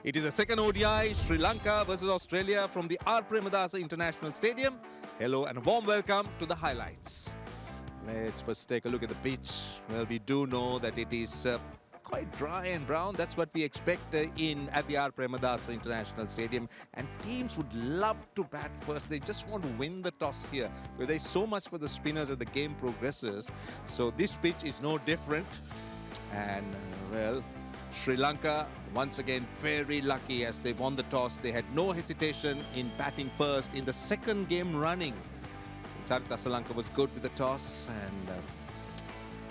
It is the second ODI, Sri Lanka versus Australia from the R. Premadasa International Stadium. Hello and a warm welcome to the highlights. Let's first take a look at the pitch. Well, we do know that it is quite dry and brown. That's what we expect at the R. Premadasa International Stadium. And teams would love to bat first. They just want to win the toss here. But there's so much for the spinners as the game progresses. So this pitch is no different. And, well, Sri Lanka, once again, very lucky as they won the toss. They had no hesitation in batting first in the second game running. Charita Sri Lanka was good with the toss.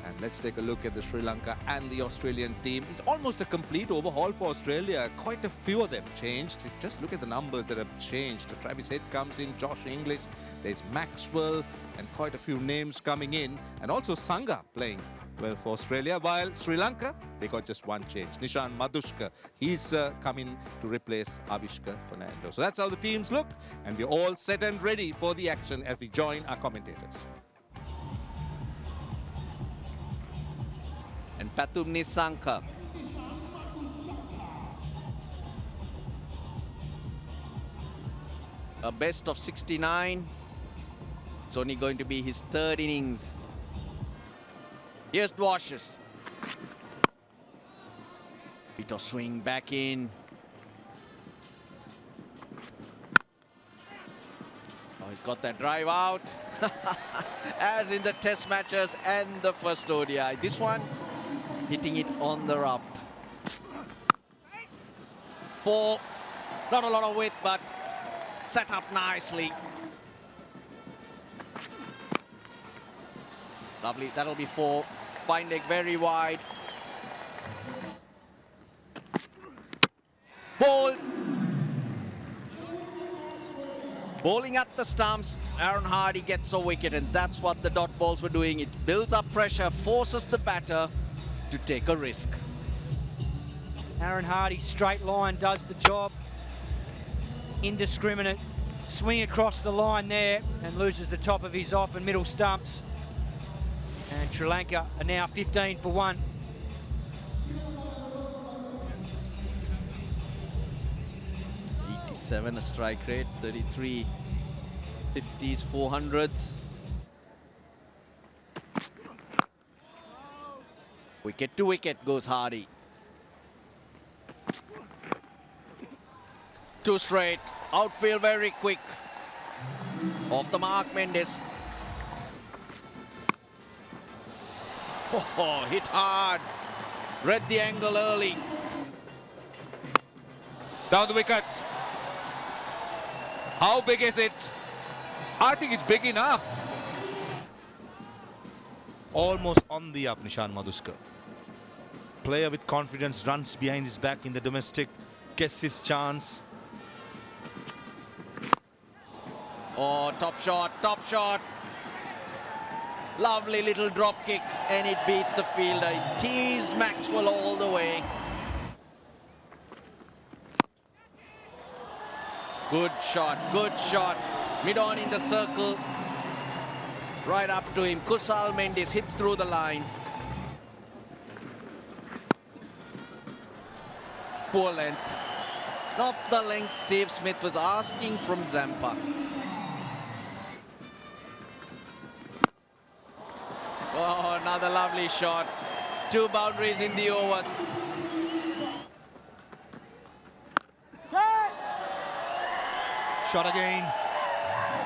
And let's take a look at the Sri Lanka and the Australian team. It's almost a complete overhaul for Australia. Quite a few of them changed. Just look at the numbers that have changed. Travis Head comes in, Josh English, there's Maxwell, and quite a few names coming in. And also Sangha playing well for Australia, while Sri Lanka, they got just one change. Nishan Madushka, he's coming to replace Avishka Fernando. So that's how the teams look, and we're all set and ready for the action as we join our commentators. And Pathum Nissanka. A best of 69. It's only going to be his third innings. Here's Dwashers. Bit of swing back in. Oh, he's got that drive out. As in the test matches and the first ODI. This one, hitting it on the up. Four. Not a lot of width, but set up nicely. Lovely, that'll be four. Fine leg very wide. Bowled. Bowling at the stumps. Aaron Hardy gets a wicket, and that's what the dot balls were doing. It builds up pressure, forces the batter to take a risk. Aaron Hardy, straight line, does the job. Indiscriminate swing across the line there and loses the top of his off and middle stumps. And Sri Lanka are now 15 for 1. A strike rate, 33 50s, 400s. Wicket to wicket goes Hardy. Two straight, outfield very quick. Off the mark, Mendis. Oh, hit hard. Read the angle early. Down the wicket. How big is it? I think it's big enough. Almost on the up, Nishan Madushka. Player with confidence, runs behind his back in the domestic, gets his chance. Oh, top shot, top shot. Lovely little drop kick, and it beats the fielder. It teased Maxwell all the way. Good shot, good shot. Mid-on in the circle. Right up to him. Kusal Mendis hits through the line. Poor length. Not the length Steve Smith was asking from Zampa. Oh, another lovely shot. 2 boundaries in the over. Shot again.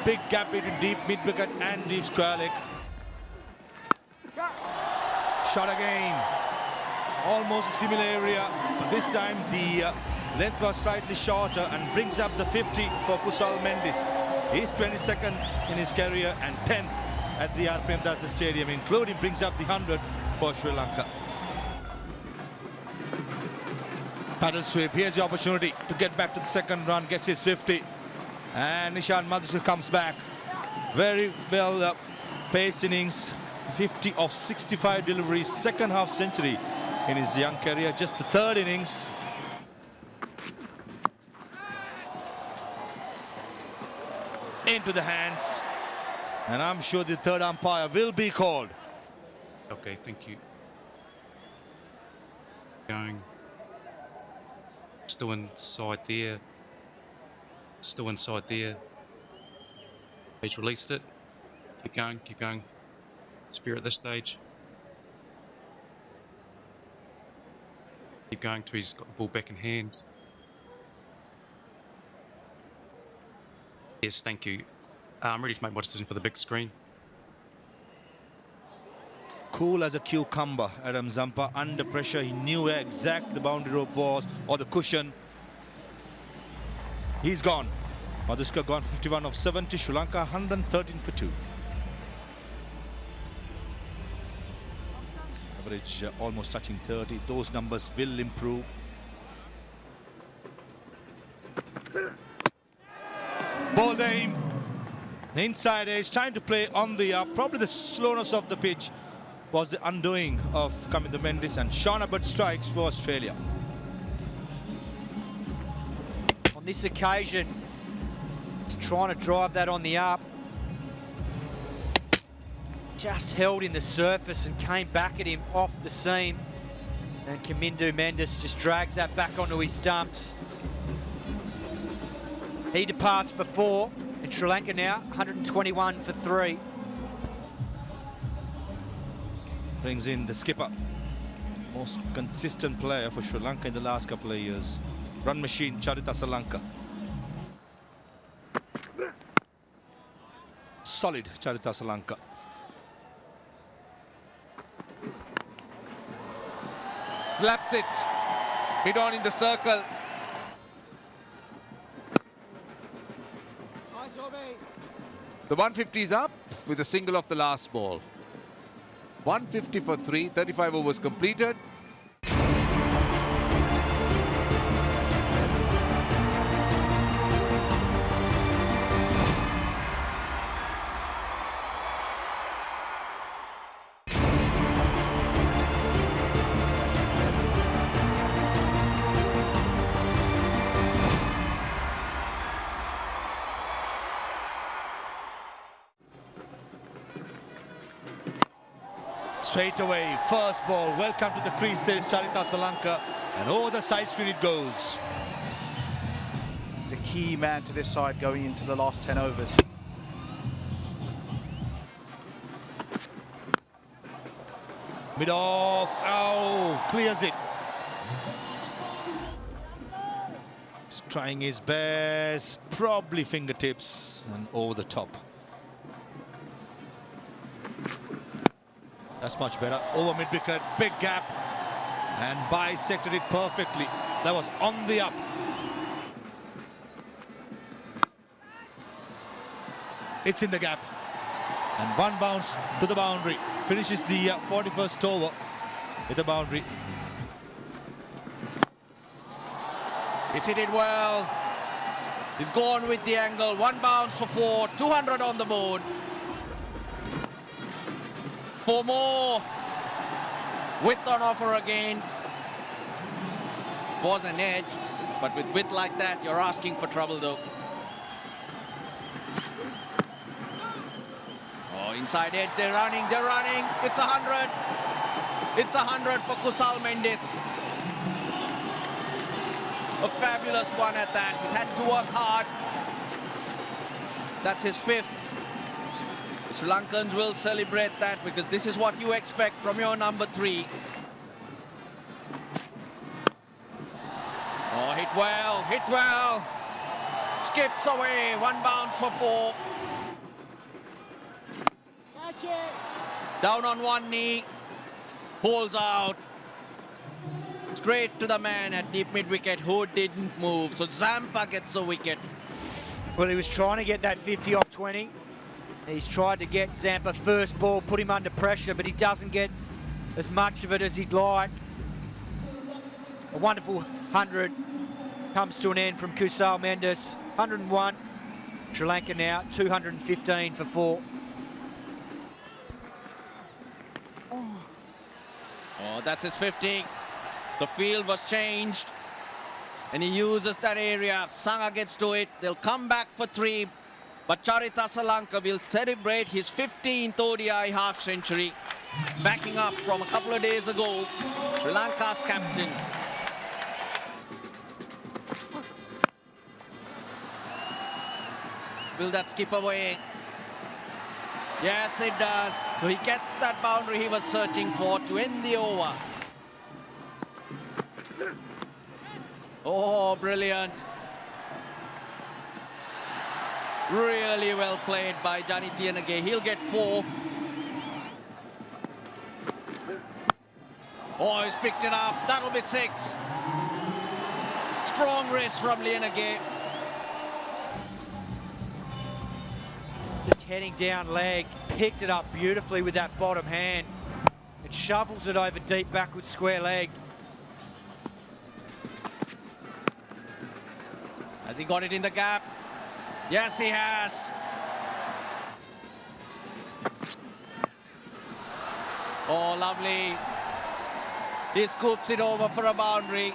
Big gap between deep mid-wicket and deep square leg. Shot again. Almost a similar area, but this time the length was slightly shorter and brings up the 50 for Kusal Mendis. He's 22nd in his career and 10th at the R. Premadasa Stadium, including brings up the 100 for Sri Lanka. Paddle sweep, here's the opportunity to get back to the second run, gets his 50. And Nishan Madushka comes back. Very well paced innings, 50 of 65 deliveries, second half century in his young career, just the third innings. Into the hands. And I'm sure the third umpire will be called. Okay, thank you. Going. Still inside there. Still inside there. He's released it. Keep going, keep going. Spear at this stage. Keep going till he's got the ball back in hand. Yes, thank you. I'm ready to make my decision for the big screen. Cool as a cucumber, Adam Zampa. Under pressure, he knew where exact the boundary rope was, or the cushion. He's gone. Madhuska gone 51 of 70. Sri Lanka 113 for 2. Average almost touching 30. Those numbers will improve. Ball aim. The inside edge, trying to play on the up. Probably the slowness of the pitch was the undoing of coming the Mendis, and Sean Abbott strikes for Australia. On this occasion, he's trying to drive that on the up. Just held in the surface and came back at him off the seam. And Mendis just drags that back onto his stumps. He departs for 4, and Sri Lanka now 121 for 3. Brings in the skipper. Most consistent player for Sri Lanka in the last couple of years. Run machine, Charita Salanka. Solid Charita Salanka. Slaps it. Hit on in the circle. The 150 is up with a single off the last ball. 150 for 3, 35 overs completed. Straight away, first ball, welcome to the crease, says Charita Salanka, and over the side screen it goes. He's a key man to this side going into the last 10 overs. Mid-off, oh, clears it. He's trying his best, probably fingertips and over the top. That's much better. Over mid-wicket, big gap, and bisected it perfectly. That was on the up. It's in the gap. And one bounce to the boundary. Finishes the 41st over with the boundary. He's hit it well. He's gone with the angle. One bounce for 4, 200 on the board. 4 more. Width on offer again. Was an edge, but with width like that, you're asking for trouble though. Oh, inside edge, they're running. It's 100. It's 100 for Kusal Mendis. A fabulous one at that. He's had to work hard. That's his 5th. The Sri Lankans will celebrate that because this is what you expect from your number 3. Oh, hit well. Skips away, 1 bounce for 4. Catch it. Down on one knee, pulls out. Straight to the man at deep mid-wicket who didn't move. So Zampa gets a wicket. Well, he was trying to get that 50 off 20. He's tried to get Zampa first ball, put him under pressure, but he doesn't get as much of it as he'd like. A wonderful 100 comes to an end from Kusal Mendis. 101. Sri Lanka now 215 for 4. Oh, that's his 50. The field was changed, and he uses that area. Sangha gets to it. They'll come back for 3. But Charita Salanka will celebrate his 15th ODI half-century, backing up from a couple of days ago, Sri Lanka's captain. Will that skip away? Yes, it does. So he gets that boundary he was searching for to end the over. Oh, brilliant. Really well played by Johnny Tianage. He'll get 4. Oh, he's picked it up. That'll be 6. Strong wrist from Lienage. Just heading down leg, picked it up beautifully with that bottom hand. It shovels it over deep backwards square leg. Has he got it in the gap? Yes, he has. Oh, lovely. He scoops it over for a boundary.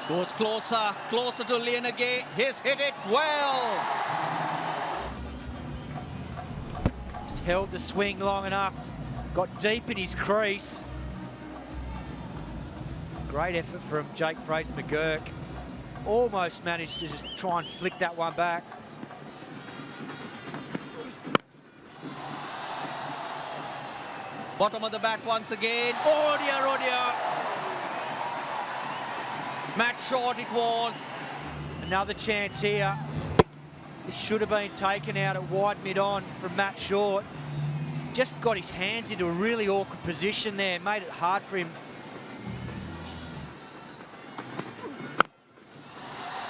Goes closer, closer to Lienage. He's hit it well. Just held the swing long enough. Got deep in his crease. Great effort from Jake Fraser-McGurk. Almost managed to just try and flick that one back. Bottom of the bat once again. Oh dear, oh dear. Match short it was. Another chance here. This should have been taken out at wide mid-on from Matt Short. Just got his hands into a really awkward position there. Made it hard for him.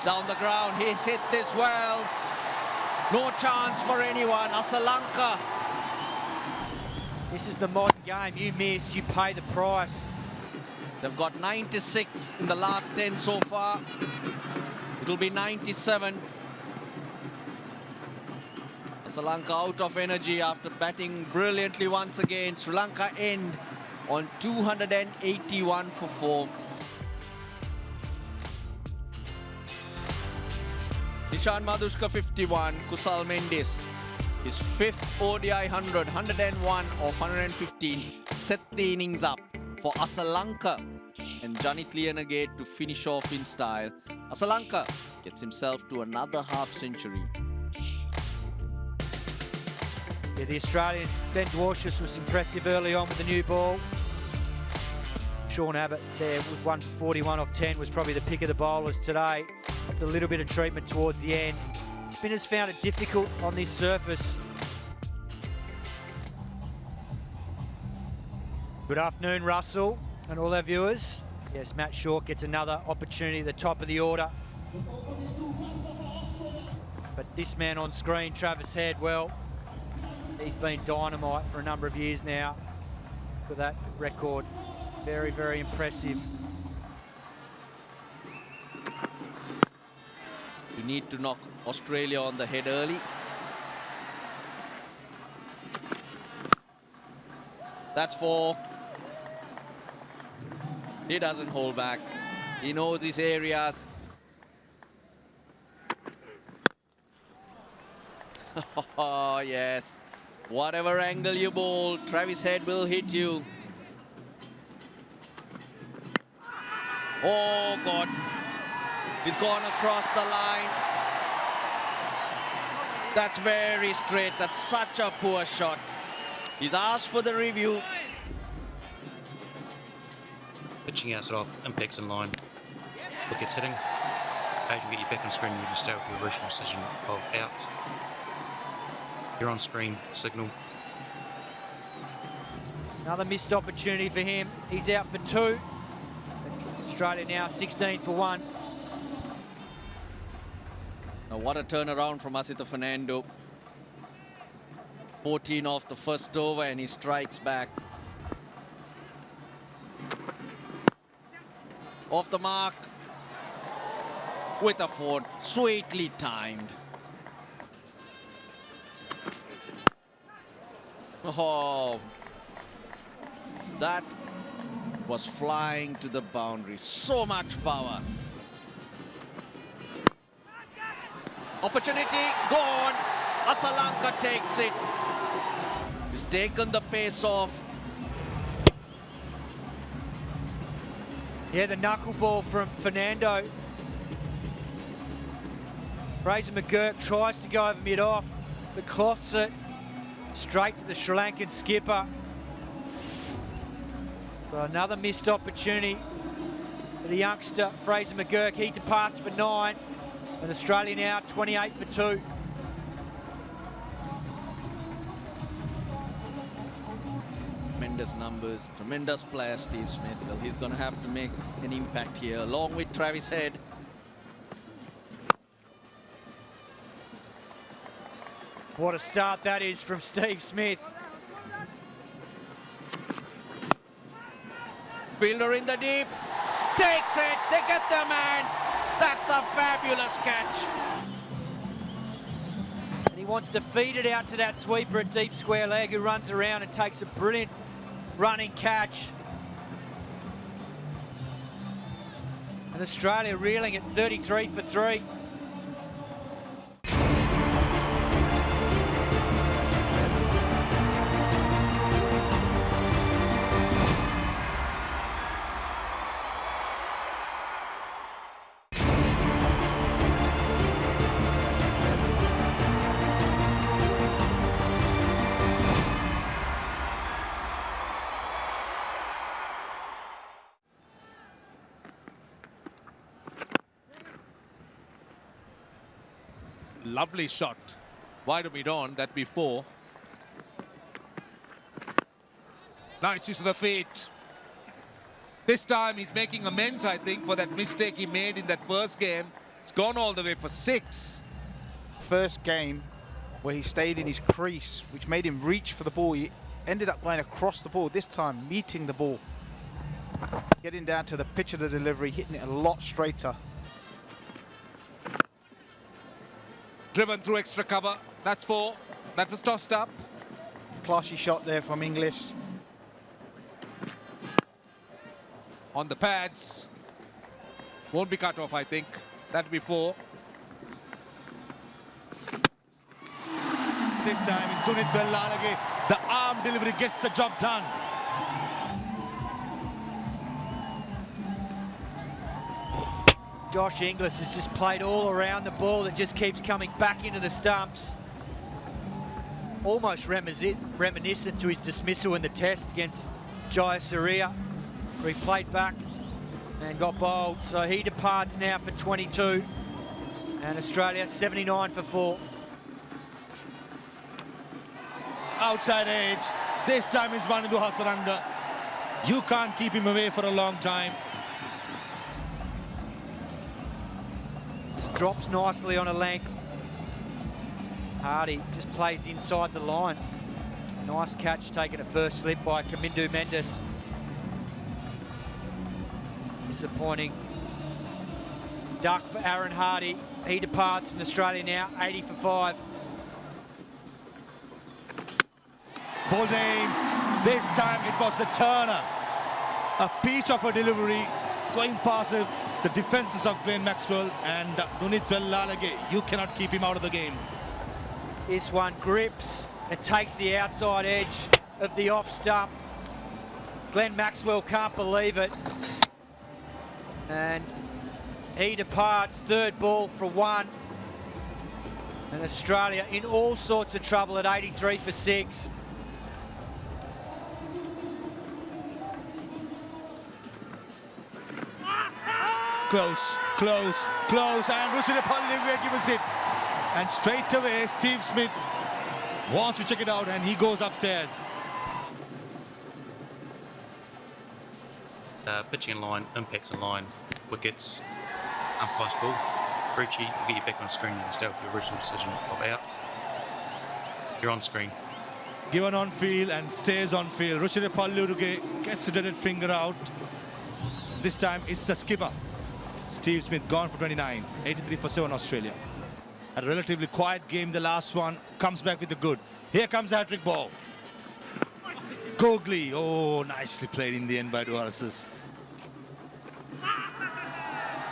Down the ground, he's hit this well. No chance for anyone. Lanka. This is the modern game. You miss, you pay the price. They've got 96 in the last 10 so far. It'll be 97. Lanka out of energy after batting brilliantly once again. Sri Lanka end on 281 for 4. Nishan Madhushka 51, Kusal Mendis, his 5th ODI 100, 101 of 115, set the innings up for Lanka and Janit Lienage to finish off in style. Lanka gets himself to another half-century. Yeah, the Australians, Ben Dwarshuis was impressive early on with the new ball. Sean Abbott there with 1 for 41 off 10 was probably the pick of the bowlers today. Upped a little bit of treatment towards the end. Spinners found it difficult on this surface. Good afternoon, Russell, and all our viewers. Yes, Matt Short gets another opportunity at the top of the order. But this man on screen, Travis Head, well, he's been dynamite for a number of years now. Look at that record. Very, very impressive. You need to knock Australia on the head early. That's 4. He doesn't hold back. He knows his areas. Oh, yes. Whatever angle you bowl, Travis Head will hit you. Oh, God. He's gone across the line. That's very straight. That's such a poor shot. He's asked for the review. Pitching outside off, impacts in line. Wickets hitting. Page will get you back on screen. You can stay with your original decision of out. You're on screen, signal. Another missed opportunity for him. He's out for 2. Australia now 16 for 1. Now what a turnaround from Asitha Fernando. 14 off the first over and he strikes back. Off the mark with a 4, sweetly timed. Oh, that was flying to the boundary. So much power. Opportunity gone. Lanka takes it. He's taken the pace off. Yeah, the knuckleball from Fernando. Fraser McGurk tries to go over mid-off, but cloths it straight to the Sri Lankan skipper. But another missed opportunity for the youngster, Fraser McGurk. He departs for 9, and Australia now 28 for 2. Tremendous numbers, tremendous player, Steve Smith. Well, he's going to have to make an impact here, along with Travis Head. What a start that is from Steve Smith. Fielder in the deep, takes it, they get their man. That's a fabulous catch. And he wants to feed it out to that sweeper at deep square leg, who runs around and takes a brilliant running catch. And Australia reeling at 33 for 3. Lovely shot. Wide of mid-on, that before. Nice use of the feet. This time he's making amends, I think, for that mistake he made in that first game. It's gone all the way for 6. First game where he stayed in his crease, which made him reach for the ball. He ended up going across the ball, this time meeting the ball. Getting down to the pitch of the delivery, hitting it a lot straighter. Driven through extra cover. That's 4. That was tossed up. Classy shot there from Inglis. On the pads. Won't be cut off, I think. That'll be 4. This time it's Dunit Lalage. The arm delivery gets the job done. Josh Inglis has just played all around the ball. It just keeps coming back into the stumps. Almost reminiscent to his dismissal in the test against Jayasuriya, where he played back and got bowled. So he departs now for 22. And Australia 79 for 4. Outside edge. This time it's Vanidhu Hasaranga. You can't keep him away for a long time. Just drops nicely on a length. Hardy just plays inside the line. Nice catch taken at first slip by Kamindu Mendis. Disappointing duck for Aaron Hardy. He departs in Australia now, 80 for 5. Ball aim. This time it was the Turner. A peach of a delivery going past the defenses of Glenn Maxwell and Dunit Lalage. You cannot keep him out of the game. This one grips and takes the outside edge of the off stump. Glenn Maxwell can't believe it. And he departs, third ball for 1. And Australia in all sorts of trouble at 83 for 6. Close, close, close, and Rushidapalli gives it. And straight away, Steve Smith wants to check it out, and he goes upstairs. Pitching in line, impacts in line, wickets, umpire's ball. Ruchi will get you back on screen and stay with your original decision of out. You're on screen. Given on field and stays on field. Rushidapalli gets the dead finger out. This time it's the skipper. Steve Smith gone for 29, 83 for 7 Australia. A relatively quiet game, the last one, comes back with the good. Here comes the hat-trick ball. Gogli, oh, nicely played in the end by Duarses.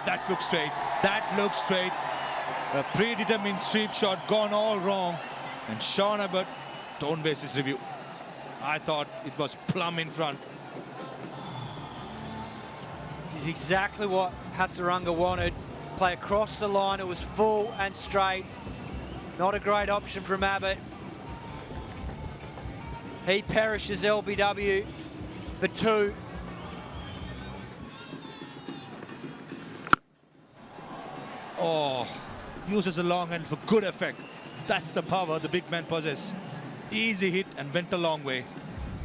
That looks straight, that looks straight. A predetermined sweep shot gone all wrong. And Sean Abbott don't waste his review. I thought it was plumb in front. This is exactly what Hasaranga wanted. Play across the line, it was full and straight. Not a great option from Abbott. He perishes LBW for 2. Oh, uses a long end for good effect. That's the power the big man possess. Easy hit and went a long way.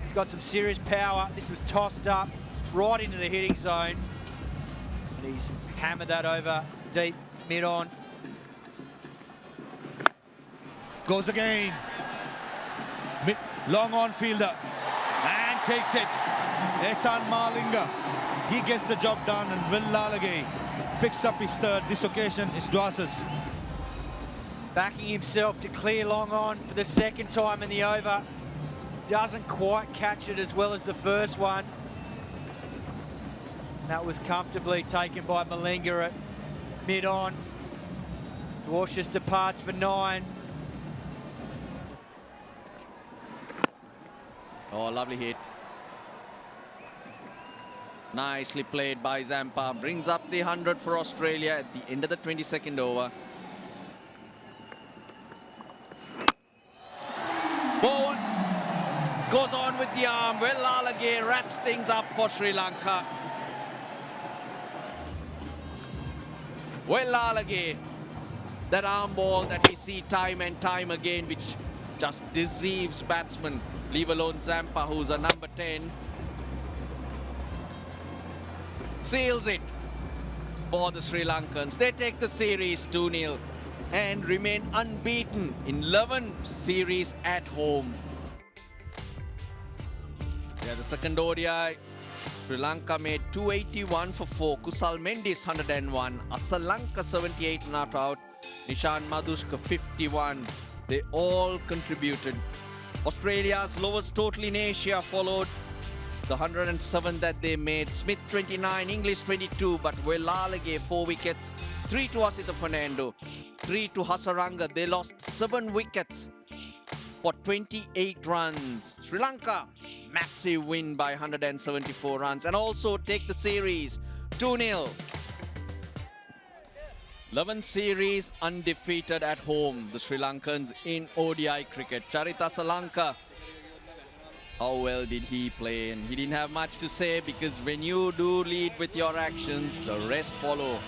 He's got some serious power. This was tossed up right into the hitting zone. And he's hammered that over deep mid-on. Goes again. Long on fielder. And takes it. Ehsan Malinga. He gets the job done, and Will Lalage picks up his third. This occasion is Dwasa's. Backing himself to clear long on for the second time in the over. Doesn't quite catch it as well as the first one. That was comfortably taken by Malinga at mid-on. Dwarshuis departs for 9. Oh, lovely hit. Nicely played by Zampa. Brings up the 100 for Australia at the end of the 22nd over. Forward. Goes on with the arm. Well, Lalage wraps things up for Sri Lanka. Well, Lalage, that arm ball that we see time and time again, which just deceives batsmen, leave alone Zampa, who's a number 10. Seals it for the Sri Lankans. They take the series 2-0 and remain unbeaten in 11 series at home. Yeah, the second ODI, Sri Lanka made 281 for 4. Kusal Mendis 101. Asalanka 78 not out. Nishan Madhushka 51. They all contributed. Australia's lowest total in Asia followed the 107 that they made. Smith 29, English 22, but Lalage 4 wickets. 3 to Asitha Fernando, 3 to Hasaranga. They lost 7 wickets for 28 runs. Sri Lanka, massive win by 174 runs and also take the series 2-0. 11 series undefeated at home, the Sri Lankans in ODI cricket. Charita Salanka, how well did he play? And he didn't have much to say, because when you do lead with your actions, the rest follow.